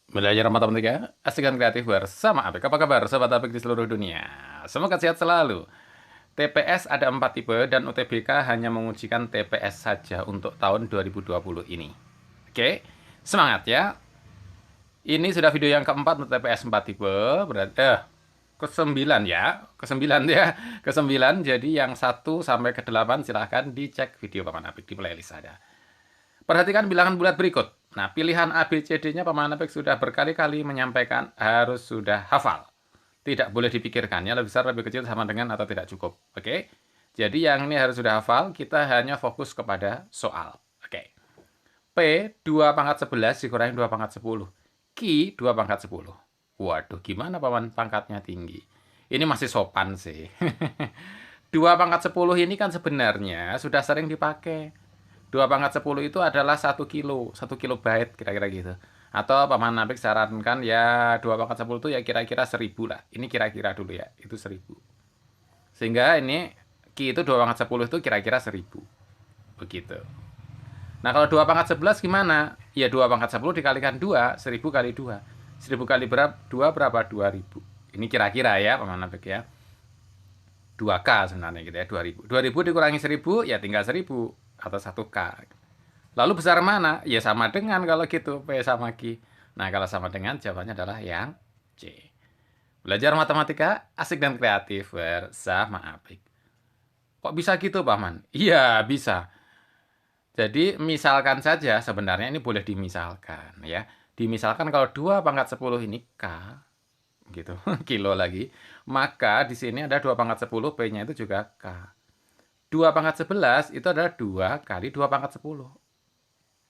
Belajar matematika, asik dan kreatif bersama Apik. Apa kabar sobat Apik di seluruh dunia? Semoga sehat selalu. TPS ada 4 tipe dan UTBK hanya mengujikan TPS saja untuk tahun 2020 ini. Oke, semangat ya. Ini sudah video yang keempat untuk TPS 4 tipe, berarti ke-9 ya. Ke-9 ya. Ke-9, jadi yang 1 sampai ke 8 silahkan dicek video Paman Apik di playlist ada. Perhatikan bilangan bulat berikut. Nah, pilihan A, B, C, D-nya Paman Apik sudah berkali-kali menyampaikan harus sudah hafal. Tidak boleh dipikirkan, ya lebih besar, lebih kecil, sama dengan, atau tidak cukup. Oke? Jadi yang ini harus sudah hafal, kita hanya fokus kepada soal. Oke. P, 2 pangkat 11 dikurangi 2 pangkat 10. Q, 2 pangkat 10. Waduh, gimana Paman pangkatnya tinggi? Ini masih sopan sih. 2 pangkat 10 ini kan sebenarnya sudah sering dipakai. 2 pangkat 10 itu adalah 1 kilo, 1 kilobyte kira-kira gitu. Atau Paman Apik sarankan ya 2 pangkat 10 itu ya kira-kira 1000 lah. Ini kira-kira dulu ya, itu 1000. Sehingga ini Q itu 2 pangkat 10 itu kira-kira 1000. Begitu. Nah kalau 2 pangkat 11 gimana? Ya 2 pangkat 10 dikalikan 2, 1000 kali 2. 1000 kali berapa? 2 berapa? 2000. Ini kira-kira ya Paman Apik ya. 2K sebenarnya gitu ya, 2000. 2000 dikurangi 1000 ya tinggal 1000 atau 1K. Lalu besar mana? Ya sama dengan kalau gitu, P sama Q. Nah, kalau sama dengan jawabannya adalah yang C. Belajar matematika asik dan kreatif bersama Apik. Kok bisa gitu, Paman? Iya, bisa. Jadi, misalkan saja, sebenarnya ini boleh dimisalkan ya. Dimisalkan kalau 2 pangkat 10 ini K, gitu, kilo lagi, maka di sini ada 2 pangkat 10, P-nya itu juga K. 2 pangkat 11 itu adalah 2 kali 2 pangkat 10.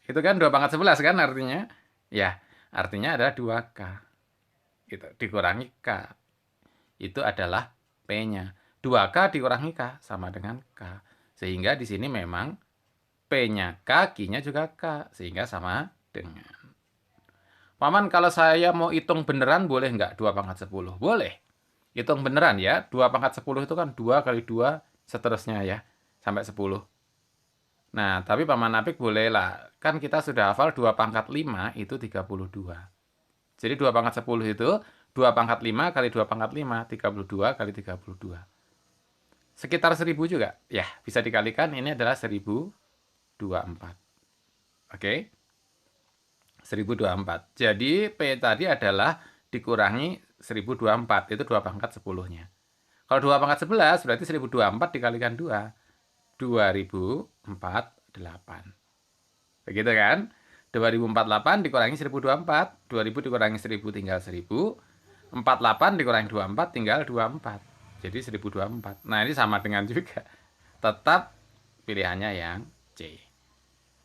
Itu kan 2 pangkat 11 kan artinya? Ya, artinya adalah 2K. Gitu, dikurangi K. Itu adalah P-nya. 2K dikurangi K sama dengan K. Sehingga di sini memang P-nya K, Q-nya juga K. Sehingga sama dengan. Paman, kalau saya mau hitung beneran boleh nggak 2 pangkat 10? Boleh. Hitung beneran ya. 2 pangkat 10 itu kan 2 kali 2 seterusnya ya. Sampai 10. Nah, tapi Paman Apik boleh lah. Kan kita sudah hafal 2 pangkat 5 itu 32. Jadi 2 pangkat 10 itu 2 pangkat 5 kali 2 pangkat 5, 32 kali 32. Sekitar 1000 juga. Ya, bisa dikalikan ini adalah 1024. Oke? 1024. Jadi P tadi adalah dikurangi 1024. Itu 2 pangkat 10-nya. Kalau 2 pangkat 11 berarti 1024 dikalikan 2. 2048. Begitu kan? 2048 dikurangi 1024. 2000 dikurangi 1000 tinggal 1000. 48 dikurangi 24 tinggal 24. Jadi 1024. Nah, ini sama dengan juga. Tetap pilihannya yang C.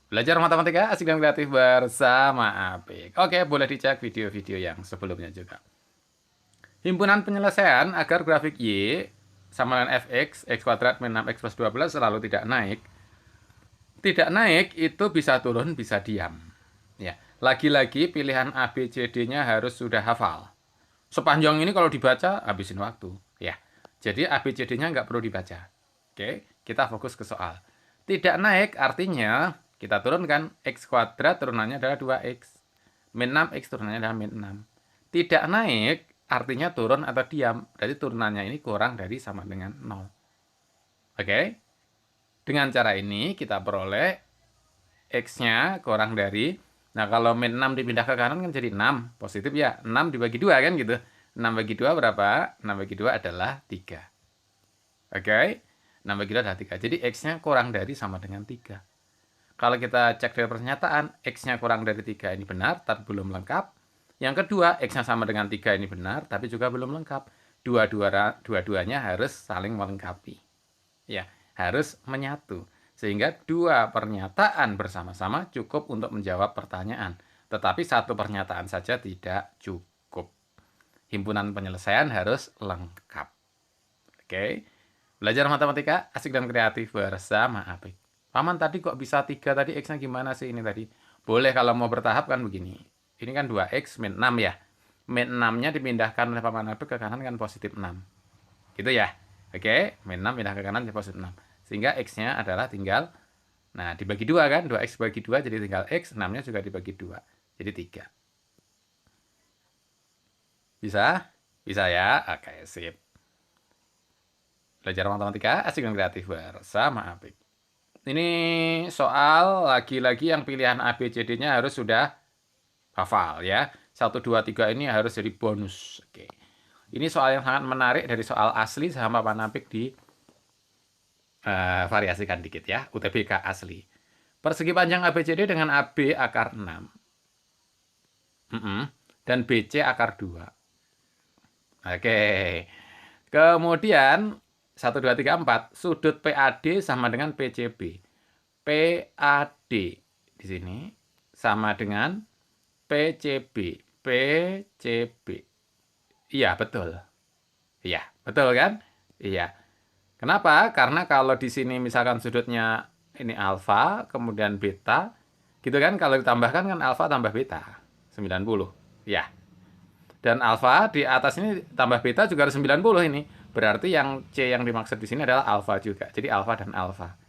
Belajar matematika asik dan kreatif bersama Apik. Oke, boleh dicek video-video yang sebelumnya juga. Himpunan penyelesaian agar grafik Y sama dengan fx, x kuadrat min 6x plus 12 selalu tidak naik. Tidak naik itu bisa turun, bisa diam. Ya, lagi-lagi pilihan A, B, C, D-nya harus sudah hafal. Sepanjang ini kalau dibaca, habisin waktu. Ya, jadi A, B, C, D-nya nggak perlu dibaca. Oke, kita fokus ke soal. Tidak naik artinya kita turunkan x kuadrat turunannya adalah 2x. Min 6x turunannya adalah min 6. Tidak naik artinya turun atau diam. Berarti turunannya ini kurang dari sama dengan 0. Oke? Dengan cara ini kita peroleh x-nya kurang dari, nah kalau min 6 dipindah ke kanan kan jadi 6. Positif ya, 6 dibagi 2 kan gitu. 6 bagi 2 berapa? 6 bagi 2 adalah 3. Oke? 6 bagi 2 adalah 3. Jadi x-nya kurang dari sama dengan 3. Kalau kita cek dari pernyataan, x-nya kurang dari 3 ini benar, tapi belum lengkap. Yang kedua, x-nya sama dengan 3 ini benar, tapi juga belum lengkap. Dua-duanya harus saling melengkapi. Ya, harus menyatu. Sehingga dua pernyataan bersama-sama cukup untuk menjawab pertanyaan. Tetapi satu pernyataan saja tidak cukup. Himpunan penyelesaian harus lengkap. Oke? Belajar matematika asik dan kreatif bersama Apik. Paman tadi kok bisa 3 tadi, x-nya gimana sih ini tadi? Boleh kalau mau bertahap kan begini. Ini kan 2x min 6 ya. Min 6-nya dipindahkan oleh Paman Apik ke kanan kan positif 6. Gitu ya. Oke, min 6 pindah ke kanan jadi positif 6. Sehingga x-nya adalah tinggal, nah dibagi 2 kan, 2x bagi 2 jadi tinggal x, 6-nya juga dibagi 2. Jadi 3. Bisa? Bisa ya? Oke, sip. Belajar matematika asik dan kreatif bersama Apik. Ini soal lagi-lagi yang pilihan A, B, C, D-nya harus sudah hafal ya. 1, 2, 3 ini harus jadi bonus. Oke. Ini soal yang sangat menarik dari soal asli sama Pak Napik di variasikan dikit ya. UTBK asli. Persegi panjang ABCD dengan AB akar 6. Dan BC akar 2. Oke. Kemudian 1, 2, 3, 4. Sudut PAD sama dengan PCB. PAD di sini sama dengan PCB. PCB. Iya, betul. Iya, betul kan? Iya. Kenapa? Karena kalau di sini misalkan sudutnya ini alfa, kemudian beta, gitu kan? Kalau ditambahkan kan alfa tambah beta, 90. Ya. Dan alfa di atas ini tambah beta juga harus 90 ini. Berarti yang C yang dimaksud di sini adalah alfa juga. Jadi alfa dan alfa.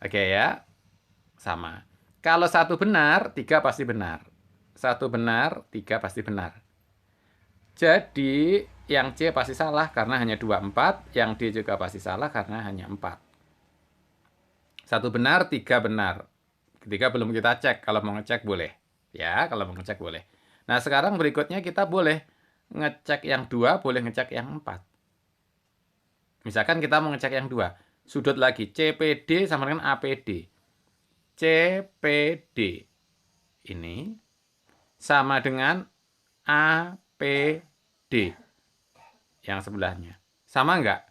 Oke ya. Sama. Kalau satu benar, 3 pasti benar. Satu benar, 3 pasti benar. Jadi yang C pasti salah karena hanya 24, yang D juga pasti salah karena hanya 4. Satu benar, 3 benar. Ketiga belum kita cek, kalau mau ngecek boleh. Ya, kalau mau ngecek boleh. Nah, sekarang berikutnya kita boleh ngecek yang 2, boleh ngecek yang 4. Misalkan kita mau ngecek yang 2. Sudut lagi, CPD sama dengan APD. CPD ini sama dengan APD yang sebelahnya. Sama enggak?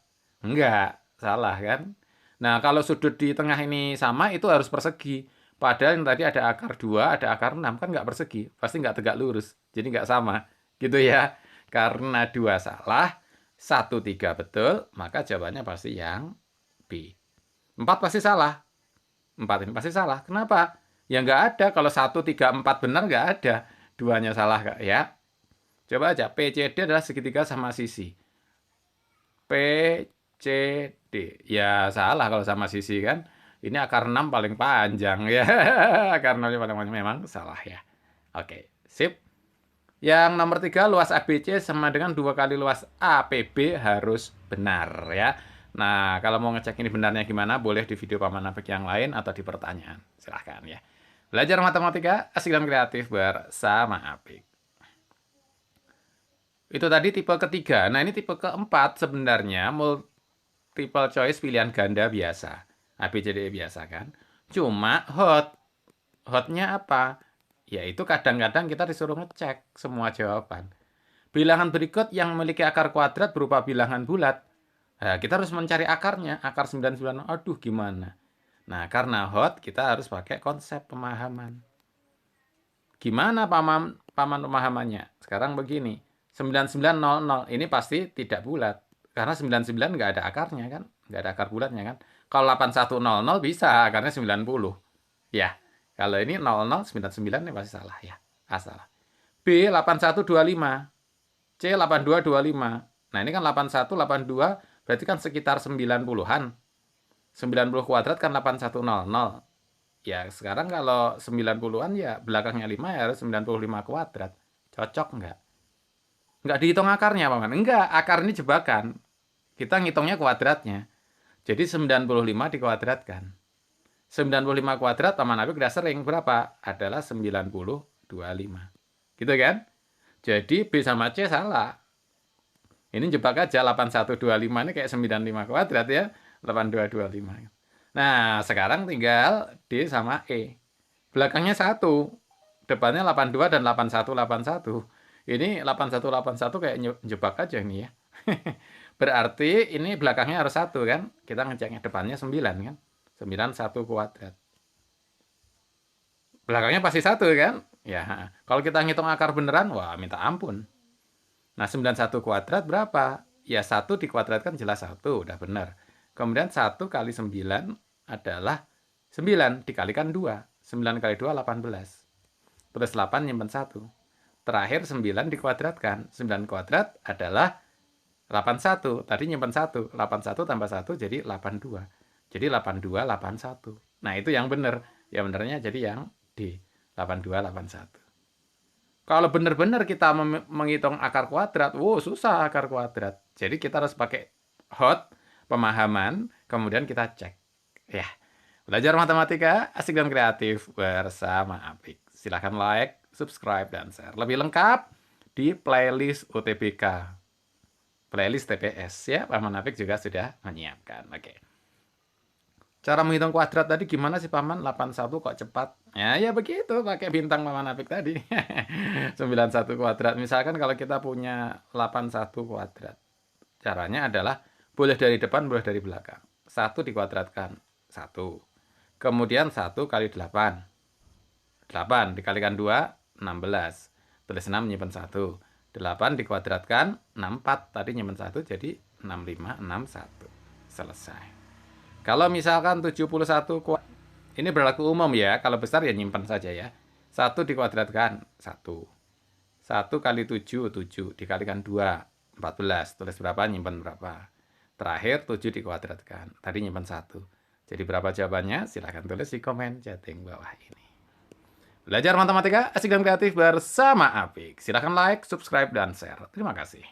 Enggak, salah kan? Nah, kalau sudut di tengah ini sama, itu harus persegi. Padahal yang tadi ada akar 2, ada akar 6, kan nggak persegi. Pasti nggak tegak lurus. Jadi nggak sama. Gitu ya. Karena 2 salah, 1, 3 betul, maka jawabannya pasti yang B. 4 pasti salah. 4 ini pasti salah. Kenapa? Ya nggak ada. Kalau 1, 3, 4 benar nggak ada. Duanya salah, Kak, ya. Coba aja. PCD adalah segitiga sama sisi. PCD. Ya salah kalau sama sisi kan. Ini akar 6 paling panjang ya. Akar 6 paling panjang memang salah ya. Oke, sip. Yang nomor 3, luas ABC sama dengan 2 kali luas APB harus benar ya. Nah, kalau mau ngecek ini benarnya gimana, boleh di video Paman Apik yang lain atau di pertanyaan. Silahkan ya. Belajar matematika asik dan kreatif bersama Apik. Itu tadi tipe ketiga. Nah, ini tipe keempat sebenarnya multiple choice pilihan ganda biasa. ABCDE biasa kan. Cuma hotnya apa? Yaitu kadang-kadang kita disuruh ngecek semua jawaban. Bilangan berikut yang memiliki akar kuadrat berupa bilangan bulat. Nah, kita harus mencari akarnya. Akar 99. Aduh, gimana? Nah, karena hot, kita harus pakai konsep pemahaman. Gimana paman pemahamannya? Sekarang begini. 9900 ini pasti tidak bulat. Karena 99 nggak ada akarnya kan? Nggak ada akar bulatnya kan? Kalau 8100 bisa, akarnya 90. Ya, kalau ini 0099 ini pasti salah ya. A salah. B 8125. C 8225. Nah, ini kan 8182 berarti kan sekitar 90-an. 90 kuadrat kan 8100. Ya, sekarang kalau 90-an ya belakangnya 5 ya harus 95 kuadrat. Cocok nggak? Nggak dihitung akarnya, Paman. Enggak, akar ini jebakan. Kita ngitungnya kuadratnya. Jadi 95 dikuadratkan. 95 kuadrat Paman Apik udah sering berapa? Adalah 9025. Gitu kan? Jadi B sama C salah. Ini jebak aja 8125 ini kayak 95 kuadrat ya. 8225. Nah, sekarang tinggal D sama E. Belakangnya 1. Depannya 82 dan 8181. Ini 8181 kayak jebak aja ini ya. Berarti ini belakangnya harus 1 kan? Kita ngeceknya depannya 9 kan? 91 kuadrat. Belakangnya pasti 1 kan? Ya, kalau kita ngitung akar beneran, wah minta ampun. Nah, 91 kuadrat berapa? Ya, 1 dikuadratkan jelas 1, udah benar. Kemudian 1 kali 9 adalah 9 dikalikan 2. 9 kali 2, 18. Terus 8 nyimpen 1. Terakhir 9 dikuadratkan. 9 kuadrat adalah 81. Tadi nyimpen 1. 81 tambah 1 jadi 82. Jadi 82, 81. Nah, itu yang benar. Ya benernya jadi yang D. 82, 81. Kalau benar-benar kita menghitung akar kuadrat, wow susah akar kuadrat. Jadi kita harus pakai hot, pemahaman, kemudian kita cek. Ya, belajar matematika asik dan kreatif bersama Apik. Silahkan like, subscribe, dan share. Lebih lengkap di playlist UTBK. Playlist TPS ya, Paman Apik juga sudah menyiapkan. Oke. Cara menghitung kuadrat tadi gimana sih Paman? 81 kok cepat? Ya begitu, pakai bintang Paman Apik tadi. 91 kuadrat. Misalkan kalau kita punya 81 kuadrat. Caranya adalah boleh dari depan, boleh dari belakang. 1 dikuadratkan. 1. Kemudian 1 kali 8. 8 dikalikan 2, 16. Tulis 6, nyimpen 1. 8 dikuadratkan, 64. Tadi nyimpen 1, jadi 65, 61. Selesai. Kalau misalkan 71 ini berlaku umum ya. Kalau besar ya nyimpan saja ya. 1 dikuadratkan 1. 1 kali 7, 7 dikalikan 2, 14. Tulis berapa, nyimpan berapa. Terakhir 7 dikuadratkan. Tadi nyimpan 1. Jadi berapa jawabannya? Silahkan tulis di komen chatting bawah ini. Belajar matematika asik dan kreatif bersama Apik. Silahkan like, subscribe, dan share. Terima kasih.